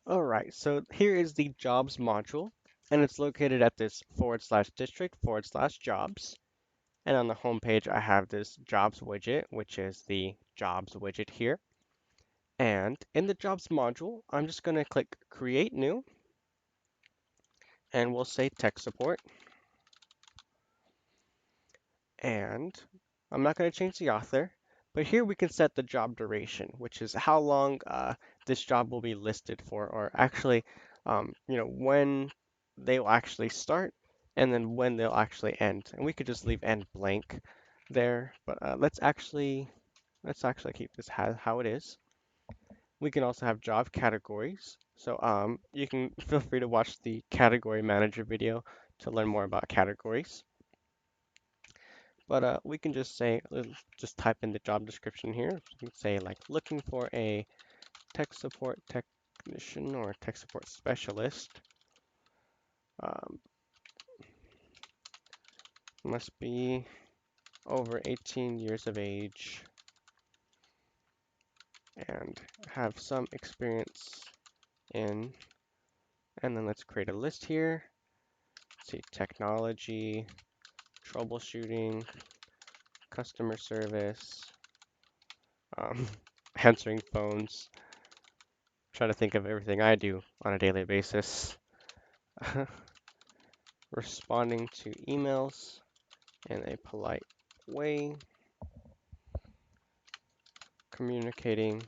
Alright, so here is the jobs module, and it's located at this /district/jobs. And on the home page, I have this jobs widget, which is the jobs widget here. And in the jobs module, I'm just going to click create new, and we'll say tech support. And I'm not going to change the author, but here we can set the job duration, which is how long this job will be listed for, or actually, when they will actually start, and then when they'll actually end. And we could just leave end blank there, but let's actually keep this how it is. We can also have job categories. So you can feel free to watch the category manager video to learn more about categories. But we can just say, just type in the job description here. We can say like looking for a tech support technician or tech support specialist. Um, must be over 18 years of age and have some experience in, and then let's create a list here. Let's see, technology, troubleshooting, customer service, um, answering phones. Try to think of everything I do on a daily basis. Responding to emails in a polite way, communicating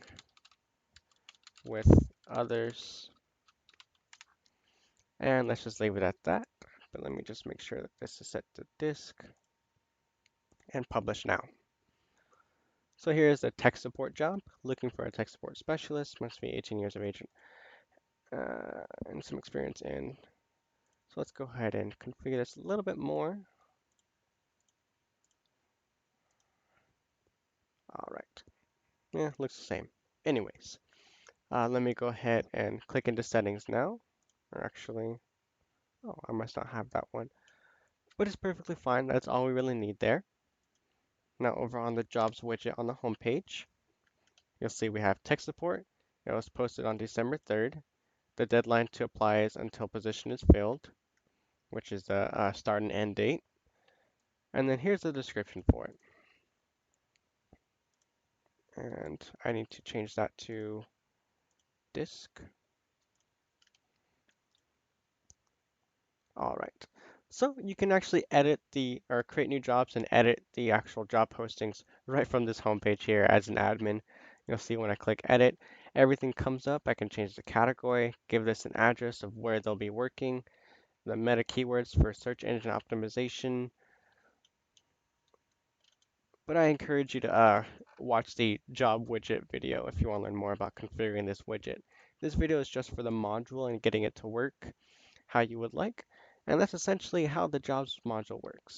with others, and let's just leave it at that. But let me just make sure that this is set to disk and publish now. So here's the tech support job. Looking for a tech support specialist, must be 18 years of age and some experience in. So let's go ahead and configure this a little bit more. All right. Yeah, looks the same. Anyways, let me go ahead and click into settings now. Or actually, oh, I must not have that one. But it's perfectly fine. That's all we really need there. Now over on the jobs widget on the home page, you'll see we have tech support. It was posted on December 3rd. The deadline to apply is until position is filled, which is the start and end date. And then here's the description for it. And I need to change that to disk. All right. So you can actually edit or create new jobs and edit the actual job postings right from this homepage here as an admin. You'll see when I click edit, everything comes up. I can change the category, give this an address of where they'll be working, the meta keywords for search engine optimization. But I encourage you to watch the job widget video if you want to learn more about configuring this widget. This video is just for the module and getting it to work how you would like. And that's essentially how the jobs module works.